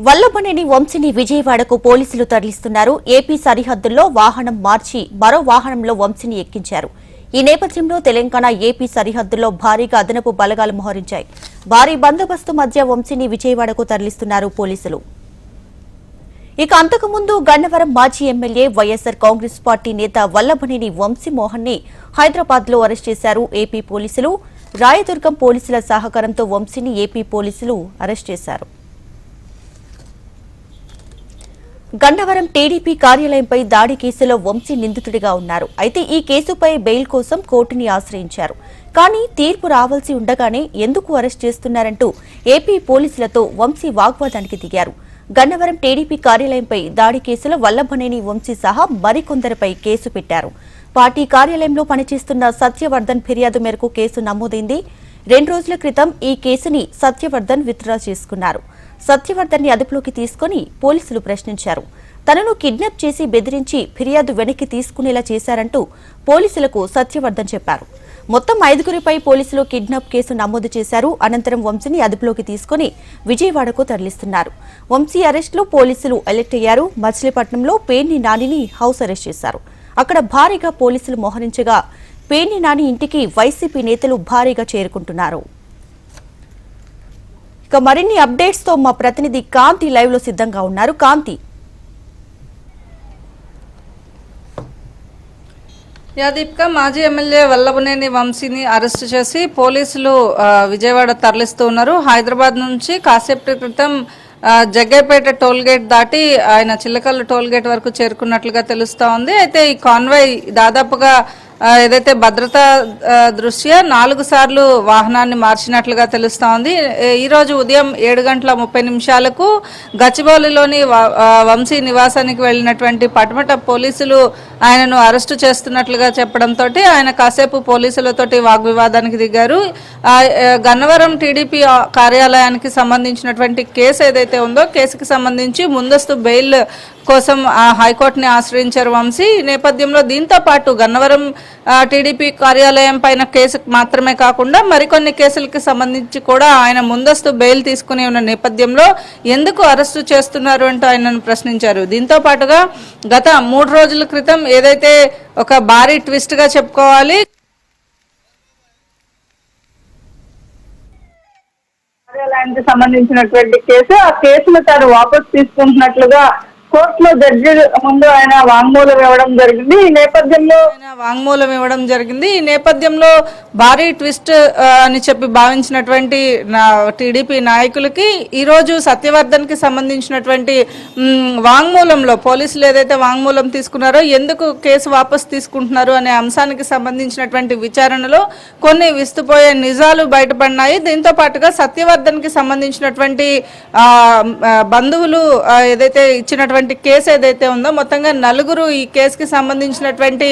వల్లభనేని వంశీని విజయవాడకు పోలీసులు తరలిస్తున్నారు. ఏపీ సరిహద్దుల్లో వాహనం మార్చి మరో వాహనంలో వంశీని ఎక్కించారు. ఈ నేపథ్యంలో తెలంగాణ ఏపీ సరిహద్దుల్లో భారీగా అదనపు బలగాలు మోహరించాయి. భారీ బందోబస్తు మధ్య వంశీని విజయవాడకు తరలిస్తున్నారు పోలీసులు. ఇక అంతకుముందు గన్నవరం మాజీ ఎమ్మెల్యే వైఎస్సార్ కాంగ్రెస్ పార్టీ నేత వల్లభనేని వంశీమోహన్ ని హైదరాబాద్ లో అరెస్ట్ చేశారు ఏపీ పోలీసులు. రాయదుర్గం పోలీసుల సహకారంతో వంశీని ఏపీ పోలీసులు అరెస్ట్ చేశారు. గన్నవరం టీడీపీ కార్యాలయంపై దాడి కేసులో వంశీ నిందితుడిగా ఉన్నారు. అయితే ఈ కేసుపై బెయిల్ కోసం కోర్టుని ఆశ్రయించారు. కానీ తీర్పు రావాల్సి ఉండగానే ఎందుకు అరెస్ట్ చేస్తున్నారంటూ ఏపీ పోలీసులతో వంశీ వాగ్వాదానికి దిగారు. గన్నవరం టీడీపీ కార్యాలయంపై దాడి కేసులో వల్లభనేని వంశీ సహా మరికొందరిపై కేసు పెట్టారు. పార్టీ కార్యాలయంలో పనిచేస్తున్న సత్యవర్ధన్ ఫిర్యాదు మేరకు కేసు నమోదైంది. 2 రోజుల క్రితం ఈ కేసుని సత్యవర్ధన్ విత్డ్రా చేసుకున్నారు. సత్యవర్ధన్ ని అదుపులోకి తీసుకుని పోలీసులు ప్రశ్నించారు. తనను కిడ్నాప్ చేసి బెదిరించి ఫిర్యాదు వెనక్కి తీసుకునేలా చేశారంటూ పోలీసులకు సత్యవర్ధన్ చెప్పారు. మొత్తం 5గురిపై పోలీసులు కిడ్నాప్ కేసు నమోదు చేశారు. అనంతరం వంశీని అదుపులోకి తీసుకుని విజయవాడకు తరలిస్తున్నారు. వంశీ అరెస్టులో పోలీసులు అలర్ట్ అయ్యారు. మచిలీపట్నంలో పేర్ని నానిని హౌస్ అరెస్ట్ చేశారు. అక్కడ భారీగా పోలీసులు మోహరించగా పేర్ని నాని ఇంటికి వైసీపీ నేతలు భారీగా చేరుకుంటున్నారు. ఇక మరిన్ని అప్డేట్స్ తో మా ప్రతినిధి కాంతి లైవ్ లో సిద్ధంగా ఉన్నారు. కాంతి, దీపిక, మాజీ ఎమ్మెల్యే వల్లభనేని వంశీని అరెస్ట్ చేసి పోలీసులు విజయవాడ తరలిస్తూ ఉన్నారు. హైదరాబాద్ నుంచి కాసేపటి క్రితం జగ్గైపేట టోల్గేట్ దాటి ఆయన చిల్లకల్లు టోల్గేట్ వరకు చేరుకున్నట్లుగా తెలుస్తా ఉంది. అయితే ఈ కాన్వాయ్ దాదాపుగా ఏదైతే భద్రతా దృష్ట్యా 4 సార్లు వాహనాన్ని మార్చినట్లుగా తెలుస్తా ఉంది. ఈరోజు ఉదయం 7:30 గచ్చిబౌలిలోని వంశీ నివాసానికి వెళ్లినటువంటి పటమట పోలీసులు ఆయనను అరెస్టు చేస్తున్నట్లుగా చెప్పడంతో ఆయన కాసేపు పోలీసులతోటి వాగ్వివాదానికి దిగారు. గన్నవరం టీడీపీ కార్యాలయానికి సంబంధించినటువంటి కేసు ఏదైతే ఉందో కేసుకి సంబంధించి ముందస్తు బెయిల్ కోసం హైకోర్టుని ఆశ్రయించారు వంశీ. ఈ నేపథ్యంలో దీంతో పాటు గన్నవరం టీడీపీ కార్యాలయం పైన కేసు మాత్రమే కాకుండా మరికొన్ని కేసులకి సంబంధించి కూడా ఆయన ముందస్తు బెయిల్ తీసుకుని ఉన్న నేపథ్యంలో ఎందుకు అరెస్టు చేస్తున్నారు అంటూ ఆయనను ప్రశ్నించారు. దీంతో పాటుగా గత 3 రోజుల క్రితం ఏదైతే ఒక భారీ ట్విస్ట్ గా చెప్పుకోవాలి, కార్యాలయానికి సంబంధించినటువంటి కేసు, ఆ కేసును తాను వాపసు తీసుకుంటున్నట్లుగా కోర్టులో జడ్జి ముందు ఆయన వాంగ్మూలం ఇవ్వడం జరిగింది. ఈ నేపథ్యంలో భారీ ట్విస్ట్ అని చెప్పి భావించినటువంటి టీడీపీ నాయకులకి ఈరోజు సత్యవర్ధన్ కి సంబంధించినటువంటి వాంగ్మూలంలో పోలీసులు ఏదైతే వాంగ్మూలం తీసుకున్నారో ఎందుకు కేసు వాపసు తీసుకుంటున్నారు అనే అంశానికి సంబంధించినటువంటి విచారణలో కొన్ని విస్తుపోయే నిజాలు బయటపడినాయి. దీంతో పాటుగా సత్యవర్ధన్ కి సంబంధించినటువంటి బంధువులు ఏదైతే ఇచ్చినటువంటి కేసు ఏదైతే ఉందో మొత్తంగా 4 ఈ కేసుకి సంబంధించినటువంటి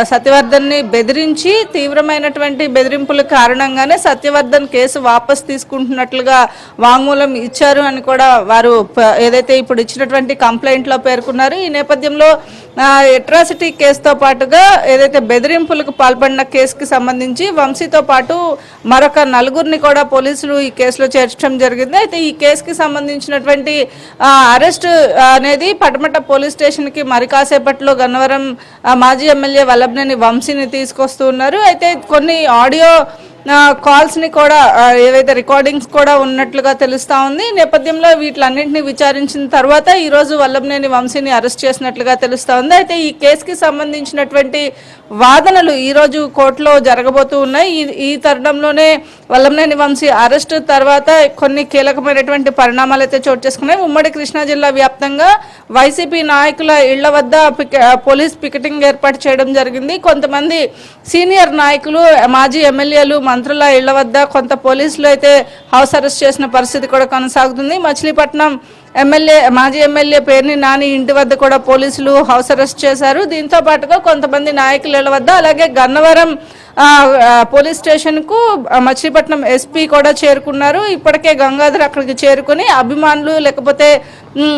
సత్యవర్ధన్ ని బెదిరించి తీవ్రమైనటువంటి బెదిరింపుల కారణంగానే సత్యవర్ధన్ కేసు వాపసు తీసుకుంటున్నట్లుగా వాంగ్మూలం ఇచ్చారు అని కూడా వారు ఏదైతే ఇప్పుడు ఇచ్చినటువంటి కంప్లైంట్ లో పేర్కొన్నారు. ఈ నేపథ్యంలో అట్రాసిటీ కేసుతో పాటుగా ఏదైతే బెదిరింపులకు పాల్పడిన కేసుకి సంబంధించి వంశీతో పాటు మరొక 4గురిని కూడా పోలీసులు ఈ కేసులో చేర్చడం జరిగింది. అయితే ఈ కేసుకి సంబంధించినటువంటి అరెస్ట్ అనేది పటమట పోలీస్ స్టేషన్ కి మరి కాసేపట్లో గన్నవరం మాజీ ఎమ్మెల్యే వల్లభనేని వంశీని తీసుకొస్తూ ఉన్నారు. అయితే కొన్ని ఆడియో కాల్స్ ని కూడా ఏవైతే రికార్డింగ్స్ కూడా ఉన్నట్లుగా తెలుస్తా ఉంది. నేపథ్యంలో వీటిలన్నింటినీ విచారించిన తర్వాత ఈ రోజు వల్లభనేని వంశీని అరెస్ట్ చేసినట్లుగా తెలుస్తా ఉంది. అయితే ఈ కేసుకి సంబంధించినటువంటి వాదనలు ఈ రోజు కోర్టులో జరగబోతూ ఉన్నాయి. ఈ తరుణంలోనే వల్లభనేని వంశీ అరెస్ట్ తర్వాత కొన్ని కీలకమైనటువంటి పరిణామాలు అయితే చోటు చేసుకున్నాయి. ఉమ్మడి కృష్ణా జిల్లా వ్యాప్తంగా వైసీపీ నాయకుల ఇళ్ల వద్ద పోలీస్ పికెటింగ్ ఏర్పాటు చేయడం జరిగింది. కొంతమంది సీనియర్ నాయకులు, మాజీ ఎమ్మెల్యేలు, మంత్రుల ఇళ్ల వద్ద కొంత పోలీసులు అయితే హౌస్ అరెస్ట్ చేసిన పరిస్థితి కూడా కొనసాగుతుంది. మచిలీపట్నం మాజీ ఎమ్మెల్యే పేర్ని నాని ఇంటి వద్ద కూడా పోలీసులు హౌస్ అరెస్ట్ చేశారు. దీంతో పాటుగా కొంతమంది నాయకుల ఇళ్ల వద్ద, అలాగే గన్నవరం పోలీస్ స్టేషన్ కు మచిలీపట్నం ఎస్పీ కూడా చేరుకున్నారు. ఇప్పటికే గంగాధర్ అక్కడికి చేరుకుని అభిమానులు లేకపోతే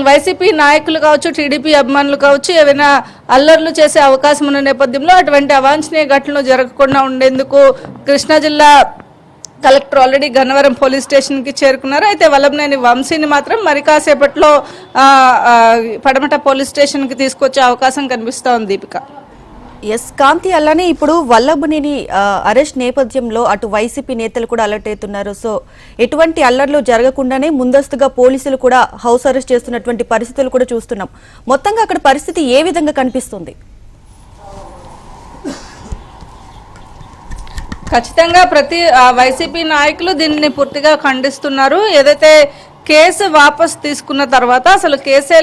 వైసీపీ నాయకులు కావచ్చు, టీడీపీ అభిమానులు కావచ్చు ఏవైనా అల్లర్లు చేసే అవకాశం ఉన్న నేపథ్యంలో అటువంటి అవాంఛనీయ ఘటనలు జరగకుండా ఉండేందుకు కృష్ణా జిల్లా కలెక్టర్ ఆల్రెడీ గన్నవరం పోలీస్ స్టేషన్కి చేరుకున్నారు. అయితే వల్లభనేని వంశీని మాత్రం మరి కాసేపట్లో పడమట పోలీస్ స్టేషన్కి తీసుకొచ్చే అవకాశం కనిపిస్తోంది దీపిక. ఎస్ కాంతి, అలానే ఇప్పుడు వల్లభనేని అరెస్ట్ నేపథ్యంలో అటు వైసీపీ నేతలు కూడా అలర్ట్ అవుతున్నారు. సో ఎటువంటి అల్లర్లు జరగకుండానే ముందస్తుగా పోలీసులు కూడా హౌస్ అరెస్ట్ చేస్తున్నటువంటి పరిస్థితులు కూడా చూస్తున్నాం. మొత్తంగా అక్కడ పరిస్థితి ఏ విధంగా కనిపిస్తుంది? ఖచ్చితంగా ప్రతి వైసీపీ నాయకులు దీనిని పూర్తిగా ఖండిస్తున్నారు. ఏదైతే కేసు వాపస్ తీసుకున్న తర్వాత అసలు కేసే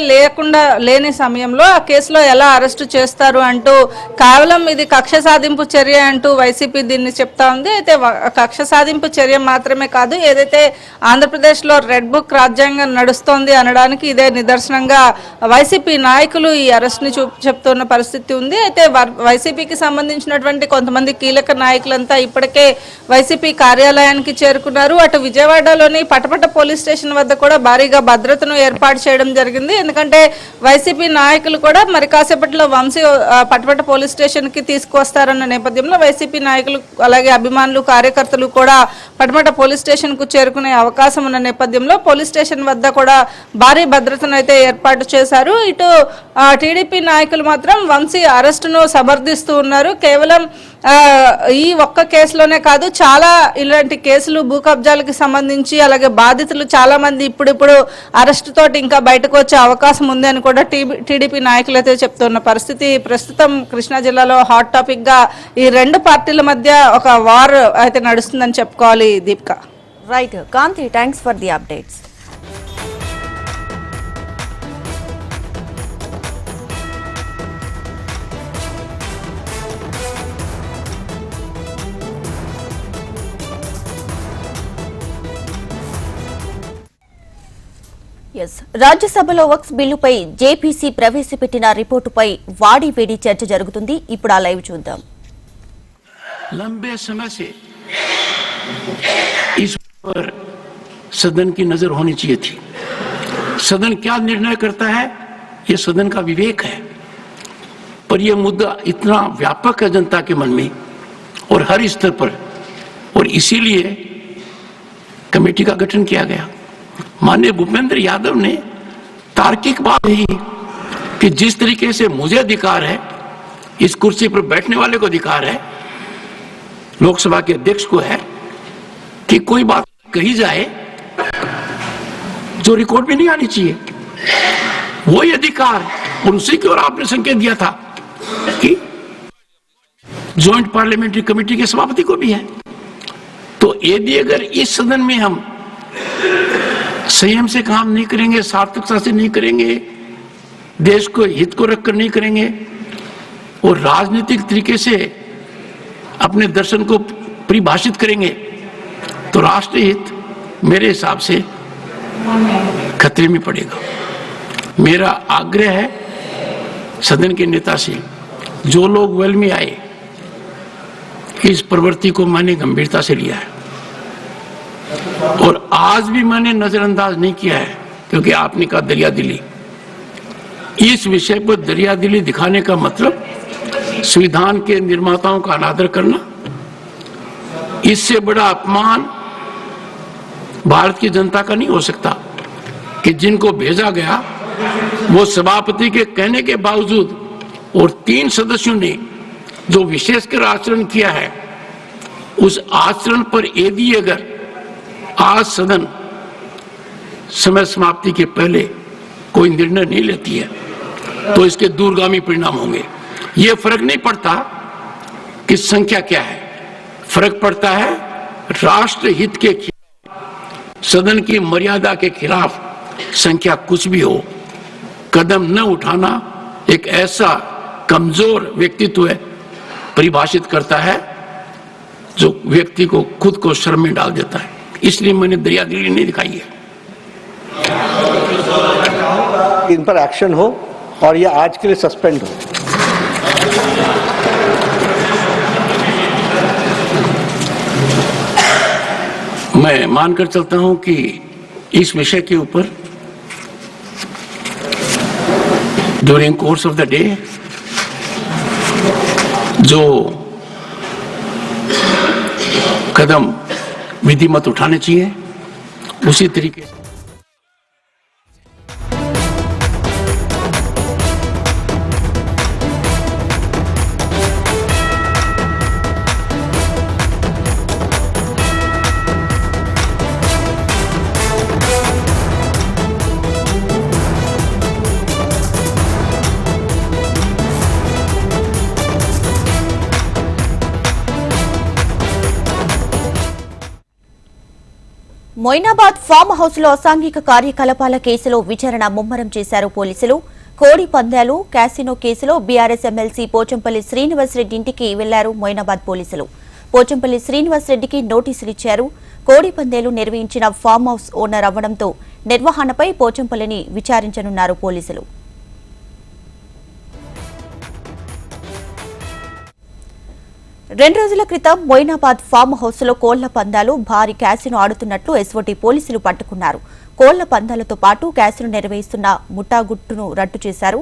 లేని సమయంలో ఆ కేసులో ఎలా అరెస్టు చేస్తారు అంటూ కేవలం ఇది కక్ష సాధింపు చర్య అంటూ వైసీపీ దీన్ని చెప్తా ఉంది. అయితే కక్ష సాధింపు చర్య మాత్రమే కాదు, ఏదైతే ఆంధ్రప్రదేశ్లో రెడ్ బుక్ రాజ్యాంగం నడుస్తోంది అనడానికి ఇదే నిదర్శనంగా వైసీపీ నాయకులు ఈ అరెస్ట్ని చెప్తున్న పరిస్థితి ఉంది. అయితే వైసీపీకి సంబంధించినటువంటి కొంతమంది కీలక నాయకులంతా ఇప్పటికే వైసీపీ కార్యాలయానికి చేరుకున్నారు. అటు విజయవాడలోని పటపట పోలీస్ స్టేషన్ వద్ద కూడా భారీగా భద్రతను ఏర్పాటు చేయడం జరిగింది. ఎందుకంటే వైసీపీ నాయకులు కూడా మరి కాసేపట్లో వంశీ పటపట పోలీస్ స్టేషన్ కి తీసుకువస్తారన్న నేపథ్యంలో వైసీపీ నాయకులు అలాగే అభిమానులు కార్యకర్తలు కూడా పటపట పోలీస్ స్టేషన్ కు చేరుకునే అవకాశం ఉన్న నేపథ్యంలో పోలీస్ స్టేషన్ వద్ద కూడా భారీ భద్రతను అయితే ఏర్పాటు చేశారు. ఇటు టీడీపీ నాయకులు మాత్రం వంశీ అరెస్టును సమర్థిస్తూ ఉన్నారు. కేవలం ఈ ఒక్క కేసులోనే కాదు, చాలా ఇలాంటి కేసులు భూ కబ్జాలకు సంబంధించి అలాగే బాధితులు చాలా మంది ఇప్పుడిప్పుడు అరెస్ట్ తోటి ఇంకా బయటకు వచ్చే అవకాశం ఉంది అని కూడా టీడీపీ నాయకులు అయితే చెప్తున్న పరిస్థితి ప్రస్తుతం కృష్ణా జిల్లాలో హాట్ టాపిక్ గా ఈ రెండు పార్టీల మధ్య ఒక వార్ అయితే నడుస్తుందని చెప్పుకోవాలి. Deepika. Right Kanti, thanks for the updates. రాజ్యసభలో వక్ఫ్ బిల్లుపై జేపీసీ ప్రవేశపెట్టిన రిపోర్టుపై వాడి వేడి చర్చ జరుగుతుంది. ఇప్పుడు ఆ లైవ్ చూద్దాం. लंबे समय से इस पर सदन की नजर होनी चाहिए थी. सदन क्या निर्णय करता है ये सदन का विवेक है, पर यह मुद्दा इतना व्यापक है जनता के मन में और हर स्तर पर, और इसीलिए कमेटी का गठन किया गया. माननीय भूपेंद्र यादव ने तार्किक बात कही कि जिस तरीके से मुझे अधिकार है, इस कुर्सी पर बैठने वाले को अधिकार है, लोकसभा के अध्यक्ष को है कि कोई बात कही जाए जो रिकॉर्ड में नहीं आनी चाहिए. वही अधिकार और उसी की ओर आपने संकेत दिया था कि ज्वाइंट पार्लियामेंट्री कमेटी के सभापति को भी है. तो यदि अगर इस सदन में हम संयम से काम नहीं करेंगे, सार्थकता से नहीं करेंगे, देश को हित को रखकर नहीं करेंगे और राजनीतिक तरीके से अपने दर्शन को परिभाषित करेंगे, तो राष्ट्रीय हित मेरे हिसाब से खतरे में पड़ेगा. मेरा आग्रह है सदन के नेता से, जो लोग वेल में आए, इस प्रवृत्ति को मैंने गंभीरता से लिया है और आज भी मैंने नजरअंदाज नहीं किया है, क्योंकि आपने कहा दरिया दिली. इस विषय पर दरिया दिली दिखाने का मतलब संविधान के निर्माताओं का अनादर करना. इससे बड़ा अपमान भारत की जनता का नहीं हो सकता कि जिनको भेजा गया वो सभापति के कहने के बावजूद और 3 सदस्यों ने जो विशेषकर आचरण किया है, उस आचरण पर यदि अगर आज सदन समय समाप्ति के पहले कोई निर्णय नहीं लेती है तो इसके दूरगामी परिणाम होंगे. ये फर्क नहीं पड़ता कि संख्या क्या है, फर्क पड़ता है राष्ट्र हित के खिलाफ, सदन की मर्यादा के खिलाफ संख्या कुछ भी हो, कदम न उठाना एक ऐसा कमजोर व्यक्तित्व परिभाषित करता है जो व्यक्ति को खुद को शर्म में डाल देता है. इसलिए मैंने दरियादिली नहीं दिखाई है. इन पर एक्शन हो और ये आज के लिए सस्पेंड हो. मैं मानकर चलता हूं कि इस विषय के ऊपर during course of the day जो कदम विधि मत उठाने चाहिए। उसी तरीके से మొయినాబాద్ ఫామ్ హౌస్ లో అసాంఘిక కార్యకలాపాల కేసులో విచారణ ముమ్మరం చేశారు పోలీసులు. కోడి పందాలు క్యాసినో కేసులో బీఆర్ఎస్ ఎమ్మెల్సీ పోచంపల్లి శ్రీనివాసరెడ్డి ఇంటికి వెళ్లారు మొయినాబాద్ పోలీసులు. పోచంపల్లి శ్రీనివాసరెడ్డికి నోటీసులు ఇచ్చారు. కోడి పందేలు నిర్వహించిన ఫామ్ హౌస్ ఓనర్ అవ్వడంతో నిర్వహణపై పోచంపల్లిని విచారించనున్నారు పోలీసులు. 2 రోజుల క్రితం మొయినాబాద్ ఫామ్ హౌస్ లో కోళ్ల పందాలు భారీ క్యాసినో ఆడుతున్నట్లు ఎస్ఓటీ పోలీసులు పట్టుకున్నారు. కోళ్ల పందాలతో పాటు క్యాసినో నిర్వహిస్తున్న ముఠాగుట్టును రట్టు చేశారు.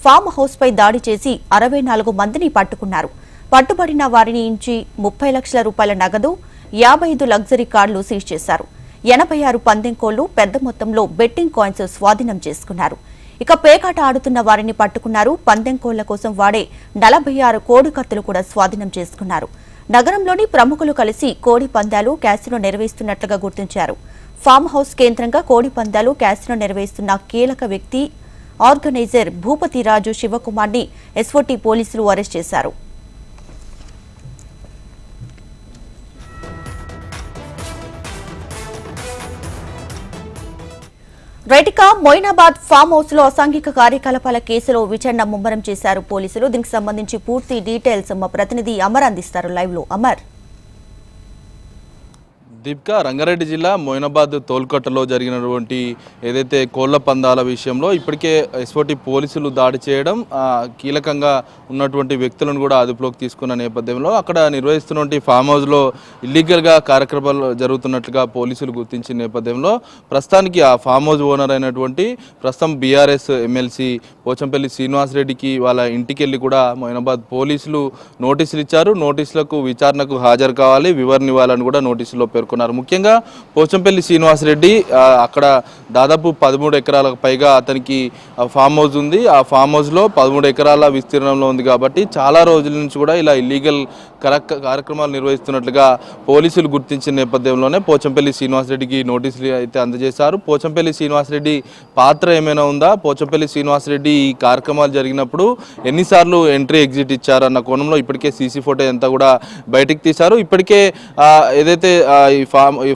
ఫామ్ హౌస్ పై దాడి చేసి 64 మందిని పట్టుకున్నారు. పట్టుబడిన వారిని నుంచి 30 లక్షల రూపాయల నగదు, 55 లగ్జరీ కార్లు సీజ్ చేశారు. 86 పందెం కోళ్లు, పెద్ద మొత్తంలో బెట్టింగ్ కాయిన్స్ స్వాధీనం చేసుకున్నారు. ఇక పేకాట ఆడుతున్న వారిని పట్టుకున్నారు. పందెం కోళ్ల కోసం వాడే 46 కోడి కత్తులు కూడా స్వాధీనం చేసుకున్నారు. నగరంలోని ప్రముఖులు కలిసి కోడి పందాలు క్యాసినో నిర్వహిస్తున్నట్లుగా గుర్తించారు. ఫామ్ హౌస్ కేంద్రంగా కోడి పందాలు క్యాసినో నిర్వహిస్తున్న కీలక వ్యక్తి ఆర్గనైజర్ భూపతిరాజు శివకుమార్ని ఎస్ఓటీ పోలీసులు అరెస్ట్ చేశారు. రైటిక మొయినాబాద్ ఫామ్ హౌస్ లో అసాంఘిక కార్యకలాపాల కేసులో విచారణ ముమ్మరం చేశారు పోలీసులు. దీనికి సంబంధించి పూర్తి డీటెయిల్స్ మా ప్రతినిధి అమర్ అందిస్తారు లైవ్ లో. అమర్. దీపిక, రంగారెడ్డి జిల్లా మొయినాబాద్ తోల్కట్టలో జరిగినటువంటి ఏదైతే కోళ్ల పందాల విషయంలో ఇప్పటికే ఎస్ఓటీ పోలీసులు దాడి చేయడం, కీలకంగా ఉన్నటువంటి వ్యక్తులను కూడా అదుపులోకి తీసుకున్న నేపథ్యంలో అక్కడ నిర్వహిస్తున్నటువంటి ఫామ్ హౌస్లో ఇల్లీగల్గా కార్యక్రమాలు జరుగుతున్నట్లుగా పోలీసులు గుర్తించిన నేపథ్యంలో ప్రస్తుతానికి ఆ ఫామ్ హౌస్ ఓనర్ అయినటువంటి ప్రస్తుతం బీఆర్ఎస్ ఎమ్మెల్సీ పోచంపల్లి శ్రీనివాసరెడ్డికి వాళ్ళ ఇంటికి వెళ్ళి కూడా మొయినాబాద్ పోలీసులు నోటీసులు ఇచ్చారు. నోటీసులకు విచారణకు హాజరు కావాలి, వివరణ ఇవ్వాలని కూడా నోటీసులో పేర్కొన్నారు. ముఖ్యంగా పోచంపల్లి శ్రీనివాసరెడ్డి అక్కడ దాదాపు 13 ఎకరాలకు పైగా అతనికి ఫామ్ హౌస్ ఉంది. ఆ ఫామ్ హౌస్లో 13 ఎకరాల విస్తీర్ణంలో ఉంది కాబట్టి చాలా రోజుల నుంచి కూడా ఇలా ఇల్లీగల్ కార్యక్రమాలు నిర్వహిస్తున్నట్లుగా పోలీసులు గుర్తించిన నేపథ్యంలోనే పోచంపల్లి శ్రీనివాసరెడ్డికి నోటీసులు అయితే అందజేశారు. పోచంపల్లి శ్రీనివాసరెడ్డి పాత్ర ఏమైనా ఉందా, పోచంపల్లి శ్రీనివాసరెడ్డి ఈ కార్యక్రమాలు జరిగినప్పుడు ఎన్నిసార్లు ఎంట్రీ ఎగ్జిట్ ఇచ్చారన్న కోణంలో ఇప్పటికే సీసీ ఫోటో అంతా కూడా బయటికి తీశారు. ఇప్పటికే ఏదైతే ఈ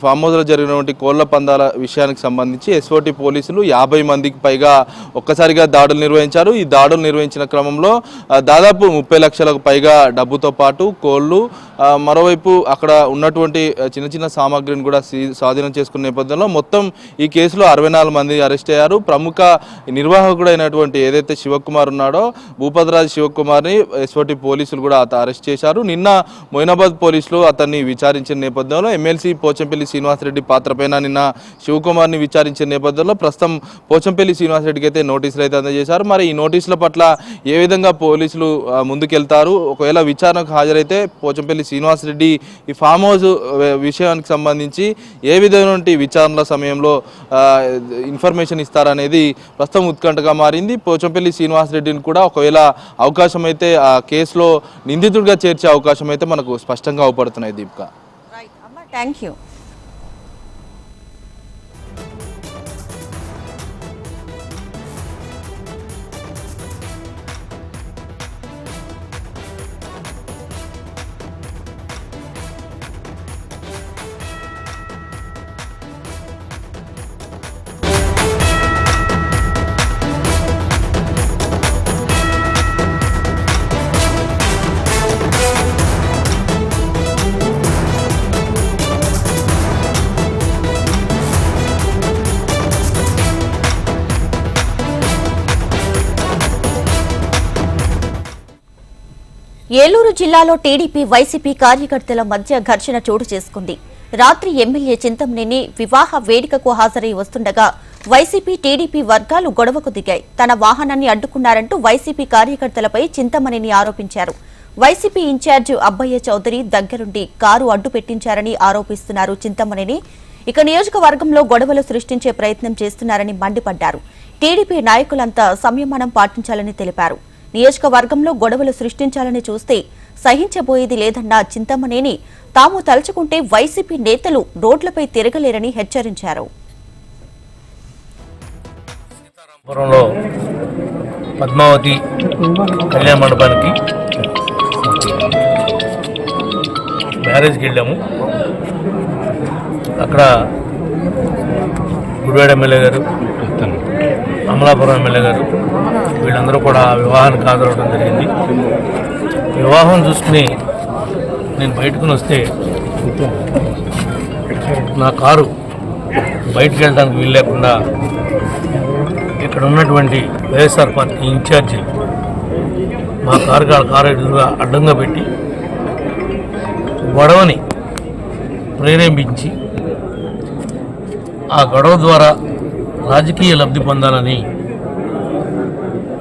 ఫామ్ హౌస్లో జరిగినటువంటి కోళ్ల పందాల విషయానికి సంబంధించి ఎస్ఓటీ పోలీసులు 50 మందికి పైగా ఒక్కసారిగా దాడులు నిర్వహించారు. ఈ దాడులు నిర్వహించిన క్రమంలో దాదాపు 30 లక్షలకు పైగా డబ్బుతో పాటు కోళ్లు, మరోవైపు అక్కడ ఉన్నటువంటి చిన్న చిన్న సామాగ్రిని కూడా స్వాధీనం చేసుకున్న నేపథ్యంలో మొత్తం ఈ కేసులో 64 మంది అరెస్ట్ అయ్యారు. ప్రముఖ నిర్వాహకుడు అయినటువంటి ఏదైతే శివకుమార్ ఉన్నాడో భూపతిరాజు శివకుమార్ని ఎస్ఓటీ పోలీసులు కూడా అరెస్ట్ చేశారు. నిన్న మొయినాబాద్ పోలీసులు అతన్ని విచారించిన నేపథ్యంలో ఎమ్మెల్సీ పోచంపల్లి శ్రీనివాసరెడ్డి పాత్రపైన నిన్న శివకుమార్ని విచారించిన నేపథ్యంలో ప్రస్తుతం పోచంపల్లి శ్రీనివాసరెడ్డికి అయితే నోటీసులు అయితే అందజేశారు. మరి ఈ నోటీసుల పట్ల ఏ విధంగా పోలీసులు ముందుకెళ్తారు, ఒకవేళ విచారణకు హాజరైతే పోచంపల్లి శ్రీనివాసరెడ్డి ఈ ఫామ్ హౌస్ విషయానికి సంబంధించి ఏ విధమైన విచారణల సమయంలో ఇన్ఫర్మేషన్ ఇస్తారనేది ప్రస్తుతం ఉత్కంఠగా మారింది. పోచంపల్లి శ్రీనివాసరెడ్డిని కూడా ఒకవేళ అవకాశం అయితే ఆ కేసులో నిందితుడిగా చేర్చే అవకాశం అయితే మనకు స్పష్టంగా అవపడుతున్నాయి. Deepika, thank you. ఏలూరు జిల్లాలో టీడీపీ వైసీపీ కార్యకర్తల మధ్య ఘర్షణ చోటు చేసుకుంది. రాత్రి ఎమ్మెల్యే చింతమనేని వివాహ వేడుకకు హాజరై వస్తుండగా వైసీపీ టీడీపీ వర్గాలు గొడవకు దిగాయి. తన వాహనాన్ని అడ్డుకున్నారంటూ వైసీపీ కార్యకర్తలపై చింతమనేని ఆరోపించారు. వైసీపీ ఇన్ఛార్జ్ అబ్బయ్య చౌదరి దగ్గరుండి కారు అడ్డు పెట్టించారని ఆరోపిస్తున్నారు చింతమనేని. ఇక నియోజకవర్గంలో గొడవలు సృష్టించే ప్రయత్నం చేస్తున్నారని మండిపడ్డారు. టీడీపీ నాయకులంతా సంయమనం పాటించాలని తెలిపారు. నియోజకవర్గంలో గొడవలు సృష్టించాలని చూస్తే సహించబోయేది లేదన్న చింతమనేని తాము తలుచుకుంటే వైసీపీ నేతలు రోడ్లపై తిరగలేరని హెచ్చరించారు. పురంలో పద్మావతి కళ్యాణ మండపానికి మ్యారేజ్కి వెళ్ళాము. అక్కడ గుడివాడ ఎమ్మెల్యే గారు, అమలాపురం ఎమ్మెల్యే గారు వీళ్ళందరూ కూడా వివాహానికి హాజరవడం జరిగింది. వివాహం చూసుకుని నేను బయటకుని వస్తే నా కారు బయటకు వెళ్ళడానికి వీలు లేకుండా ఇక్కడ ఉన్నటువంటి వైఎస్ఆర్ పార్టీ ఇన్ఛార్జి మా కారు ఎదురుగా అడ్డంగా పెట్టి గొడవని ప్రేరేపించి ఆ గొడవ ద్వారా రాజకీయ లబ్ధి పొందాలని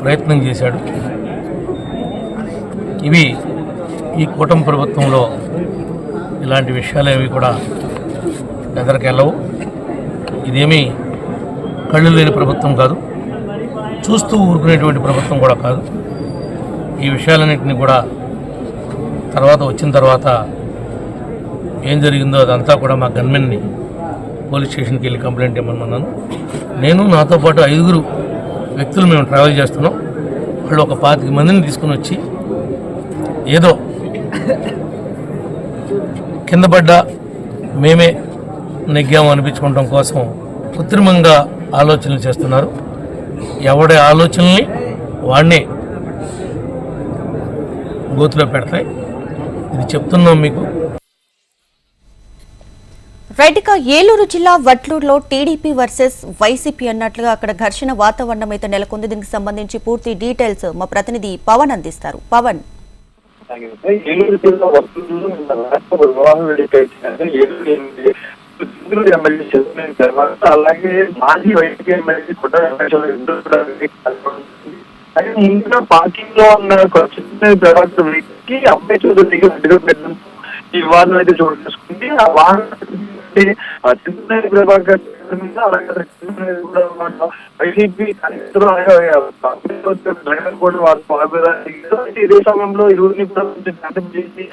ప్రయత్నం చేశాడు. ఇవి ఈ కూటమి ప్రభుత్వంలో ఇలాంటి విషయాలేవి కూడా ఎదరికెళ్ళవు. ఇదేమీ కళ్ళు లేని ప్రభుత్వం కాదు, చూస్తూ ఊరుకునేటువంటి ప్రభుత్వం కూడా కాదు. ఈ విషయాలన్నింటినీ కూడా వచ్చిన తర్వాత ఏం జరిగిందో అదంతా కూడా మా గన్మెన్ని పోలీస్ స్టేషన్కి వెళ్ళి కంప్లైంట్ ఇవ్వమన్నాను. నేను నాతో పాటు 5 వ్యక్తులు మేము ట్రావెల్ చేస్తున్నాం. వాళ్ళు ఒక 25 మందిని తీసుకుని వచ్చి ఏదో కింద పడ్డా మేమే నెగ్గాము అనిపించుకోవడం కోసం కృత్రిమంగా ఆలోచనలు చేస్తున్నారు. ఎవడి ఆలోచనల్ని వాడినే గోతులో పెడతాయి. ఇది చెప్తున్నాం మీకు. రైట్గా ఏలూరు జిల్లా వట్లూరులో టీడీపీ వర్సెస్ వైసీపీ అన్నట్లుగా అక్కడ ఘర్షణ వాతావరణం అయితే నెలకొంది. దీనికి సంబంధించి పూర్తి డీటెయిల్స్ మా ప్రతినిధి పవన్ అందిస్తారు. పవన్. ఏలూరు జిల్లా వట్లూరులో వివాహం అలాగే మాజీ వైసీపీ ఎమ్మెల్యే ఇంకా పార్టీలో ఉన్న ప్రభావిత వ్యక్తికి అబ్బాయి చౌదరి దగ్గర పెట్టడం ఈ వివాదం అయితే చోటు చేసుకుంది. ఆ వాహనం ప్రభాకర్ మీద అలాగే వైసీపీ కూడా వారు పాల్గొన్నారు. ఇదే సమయంలో ఇరువురిని కూడా శాంతం చేసి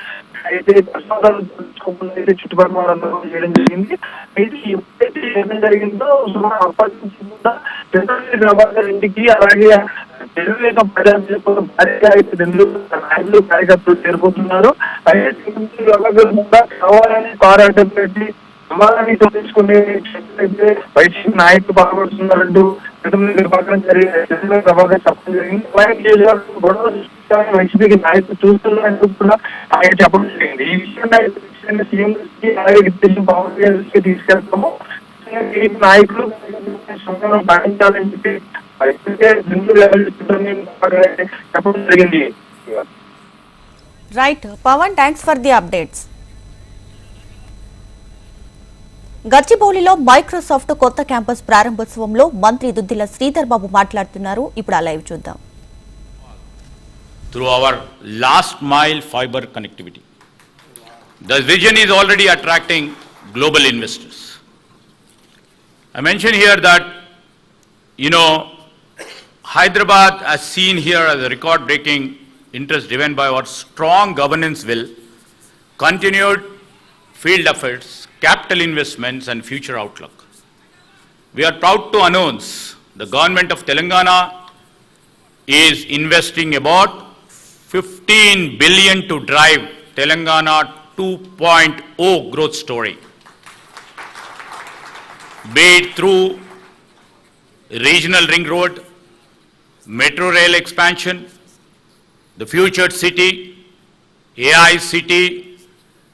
అయితే ప్రశ్నాలు తెలుసుకోకుండా అయితే చుట్టుపక్కల వాళ్ళందరూ చేయడం జరిగింది. అయితే ఎప్పుడైతే ఏం జరిగిందో సుమారు అప్పటి నుంచి కూడా ప్రభాకర్ ఇంటికి అలాగే తెలుగుదేశం ప్రజాప్రభుత్వం భారీగా అయితే నాయకులు కార్యకర్తలు చేరిపోతున్నారు. అయితే ప్రభాకర్ కూడా కావాలని కారు అడ్డం పెట్టి వివాదాన్ని తొలగించుకునే వైసీపీ నాయకులు పాల్గొడుతున్నారంటూ ప్రభాకరం జరిగింది. ప్రభాకర్ చెప్పడం జరిగింది. గొడవ వైసీపీకి నాయకులు చూస్తున్నారంటూ కూడా ఆయన చెప్పడం జరిగింది. ఈ విషయాన్ని సీఎం అలాగే పవన్ కళ్యాణ్ తీసుకెళ్తాము. నాయకులు పాటించాలని చెప్పి చెప్పడం జరిగింది. Right Pawan, thanks for the updates. గచ్చిబౌలిలో మైక్రోసాఫ్ట్ కొత్త క్యాంపస్ ప్రారంభోత్సవంలో మంత్రి దుద్దిల శ్రీధర్ బాబు మాట్లాడుతున్నారు. ఇప్పుడు ఆ లైవ్ చూద్దాం. Through our last mile fiber connectivity, the vision is already attracting global investors. I mentioned here that, Hyderabad as seen here as a record-breaking interest driven by our strong governance will, continued field efforts, capital investments and future outlook. We are proud to announce the government of Telangana is investing about 15 billion to drive Telangana 2.0 growth story, be it through regional ring road, metro rail expansion, the future city, AI city,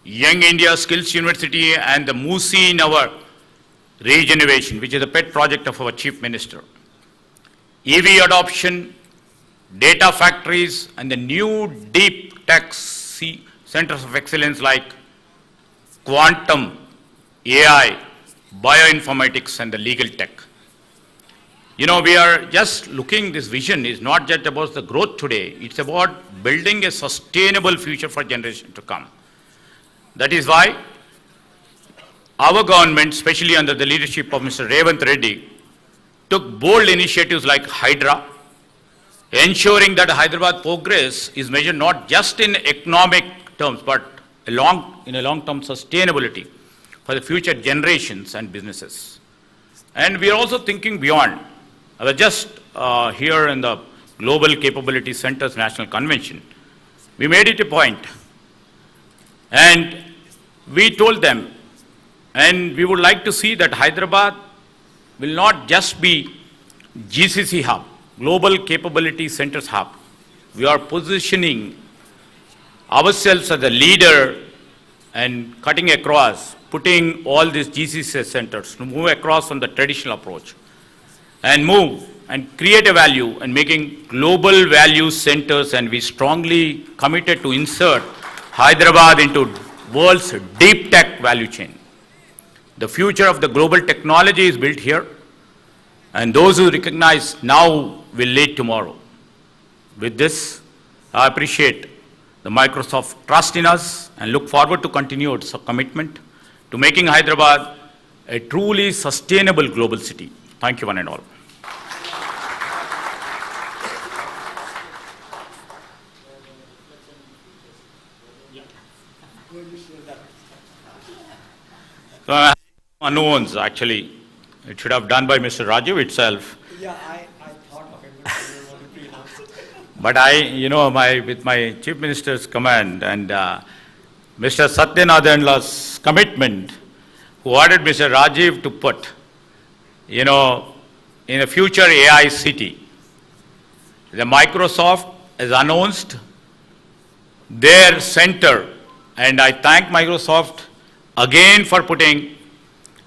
Young India Skills University and the Musi in our regeneration, which is a pet project of our Chief Minister. EV adoption, data factories and the new deep tech centers of excellence like quantum, AI, bioinformatics and the legal tech. You know, we are just looking, this vision is not just about the growth today, it's about building a sustainable future for generation to come. That is why our government, especially under the leadership of Mr. Revanth Reddy, took bold initiatives like Hydra, ensuring that Hyderabad progress is measured not just in economic terms, but in a long-term sustainability for the future generations and businesses. And we are also thinking beyond. I was just here in the Global Capability Centers National Convention. We made it a point, and we told them, and we would like to see that Hyderabad will not just be GCC hub, Global Capability Centers hub. We are positioning ourselves as a leader and cutting across, putting all these GCC centers to move across from the traditional approach and move and create a value and making global value centers, and we strongly committed to insert Hyderabad into world's deep tech value chain. The future of the global technology is built here, and those who recognize now will lead tomorrow. With this, I appreciate the Microsoft trust in us and look forward to continued commitment to making Hyderabad a truly sustainable global city. Thank you one and all. Unknowns, actually. It should have done by Mr. Rajiv itself. Yeah, I thought of it, but I didn't want to pre-announce it. But I, with my Chief Minister's command and Mr. Satyanarayana's commitment, who ordered Mr. Rajiv to put, in a future AI city, the Microsoft has announced their center, and I thank Microsoft again for putting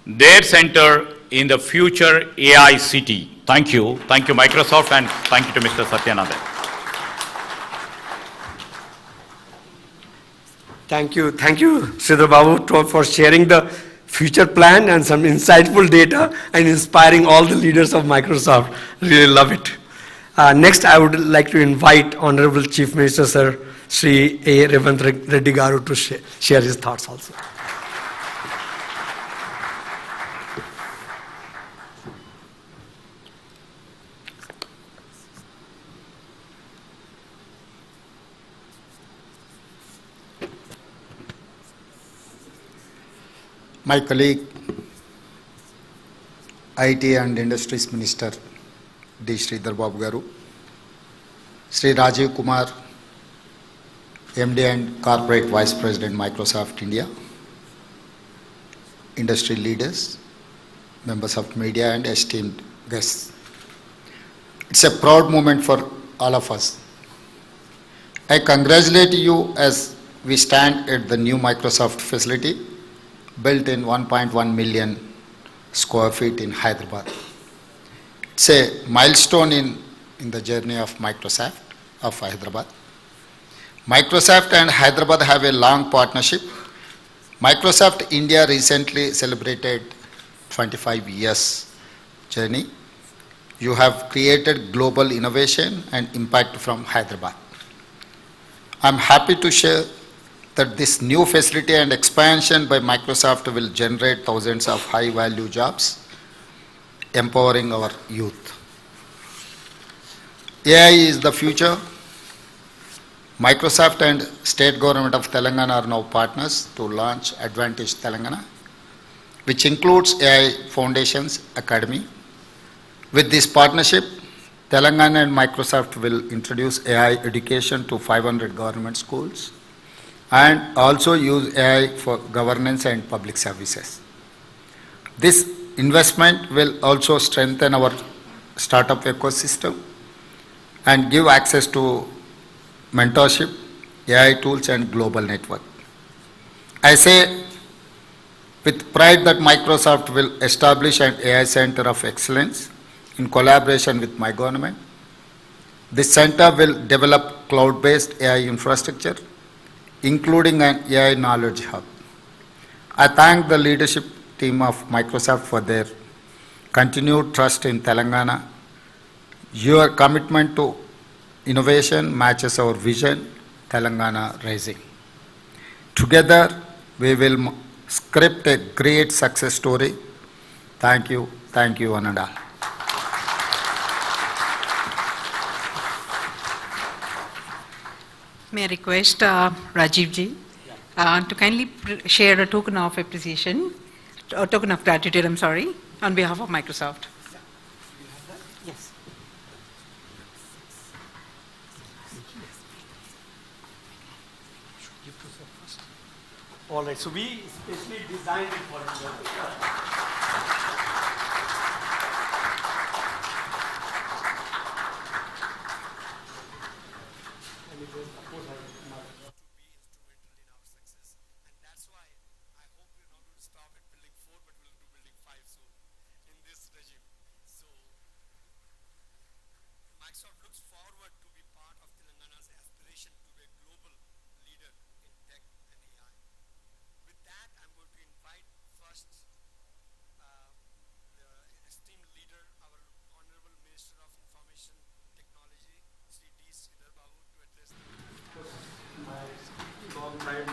their center in the future AI city. Thank you. Thank you, Microsoft, and thank you to Mr. Satyanarayana. Thank you, Sridhar Babu, for sharing the future plan and some insightful data and inspiring all the leaders of Microsoft. Really love it. Next, I would like to invite Honorable Chief Minister, Sir Shri A. Revanth Reddy Garu to share his thoughts also. My colleague, IT and Industries Minister D. Sridhar Babu Garu, Sri Rajiv Kumar, MD and Corporate Vice President, Microsoft India, industry leaders, members of media and esteemed guests. It's a proud moment for all of us. I congratulate you as we stand at the new Microsoft facility built in 1.1 million square feet in Hyderabad. It's a milestone in the journey of Microsoft of Hyderabad. Microsoft and Hyderabad have a long partnership. Microsoft India recently celebrated 25 years journey. You have created global innovation and impact from Hyderabad. I'm happy to share that this new facility and expansion by Microsoft will generate thousands of high-value jobs, empowering our youth. AI is the future. Microsoft and State Government of Telangana are now partners to launch Advantage Telangana, which includes AI Foundations Academy. With this partnership, Telangana and Microsoft will introduce AI education to 500 government schools and also use AI for governance and public services. This investment will also strengthen our startup ecosystem and give access to mentorship, AI tools and global network. I say with pride that Microsoft will establish an AI Center of Excellence in collaboration with my government. This center will develop cloud-based AI infrastructure, including an AI knowledge hub. I thank the leadership team of Microsoft for their continued trust in Telangana Your commitment to innovation matches our vision, Telangana Rising. Together, we will script a great success story. Thank you, one and all. May I request Rajiv ji to kindly share a token of appreciation, a token of gratitude, on behalf of Microsoft. Yes. All right, so we especially designed it for you. Microsoft looks forward to be part of Telangana's aspiration to be a global leader in tech and AI. With that, I'm going to invite first the esteemed leader, our Honorable Minister of Information Technology, Sri D. Sridhar Babu, to address the Long time.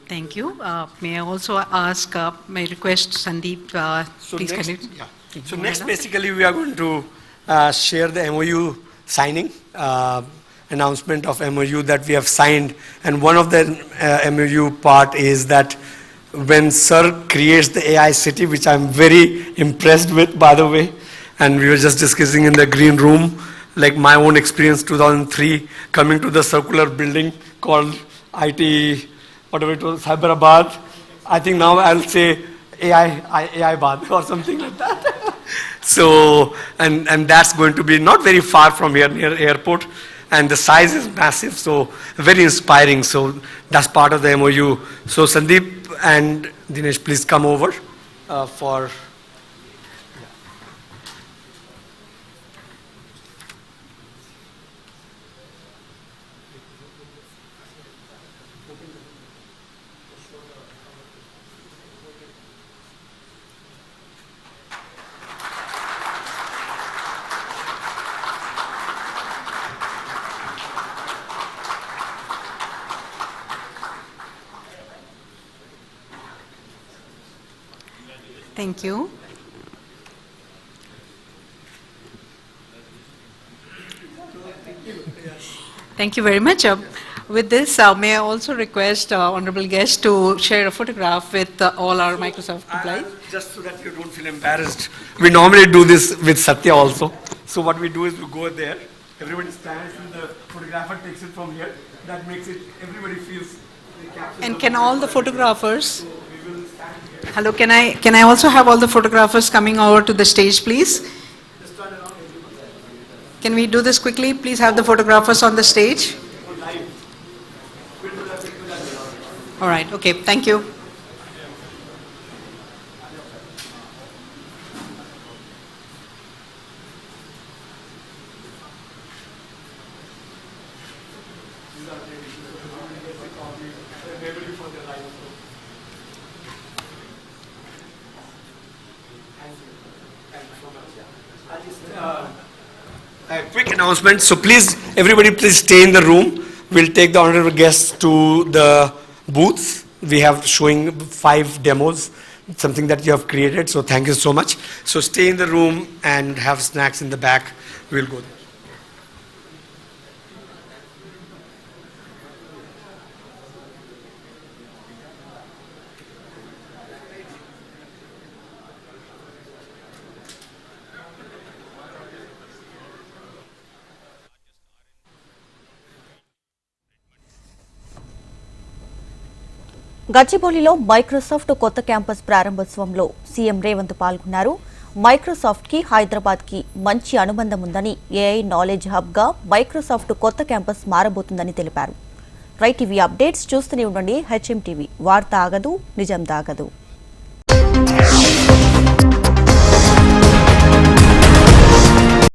Thank you. May I also ask, may I request Sandeep, please next, continue. yeah. So next, basically, we are going to share the MOU signing, announcement of MOU that we have signed. And one of the MOU part is that when Sir creates the AI city, which I'm very impressed with, by the way, and we were just discussing in the green room, like my own experience, 2003, coming to the circular building called IT, whatever it was, Hyderabad. I think now I'll say AI Bad or something like that. So, and that's going to be not very far from here, near airport. And the size is massive, so very inspiring. So that's part of the MOU. So Sandeep and Dinesh, please come over for... Thank you. Thank you very much. With this, may I also request honorable guests to share a photograph with all our Microsoft employees? Just so that you don't feel embarrassed. We normally do this with Satya also. So what we do is we go there, everybody stands and the photographer takes it from here. That makes it, everybody feels... And can all the photographers... Hello, can I also have all the photographers coming over to the stage, please? Can we do this quickly? Please have the photographers on the stage. All right, okay, thank you. A quick announcement. So please, everybody please stay in the room. We'll take the honorable guests to the booths. We have showing 5 demos, something that you have created. So thank you so much. So stay in the room and have snacks in the back. We'll go there. గచ్చిబౌలిలో Microsoft కొత్త campus ప్రారంభోత్సవంలో CM Revanth పాల్గొన్నారు. Microsoft కి హైదరాబాద్ కి మంచి అనుబంధం ఉందని, AI knowledge hub గా మైక్రోసాఫ్ట్ కొత్త క్యాంపస్ మారబోతుందని తెలిపారు. రైట్ టీవీ అప్డేట్స్ చూస్తూనే ఉండండి. హెచ్ఎం టీవీ, వార్త ఆగదు, నిజం దాగదు.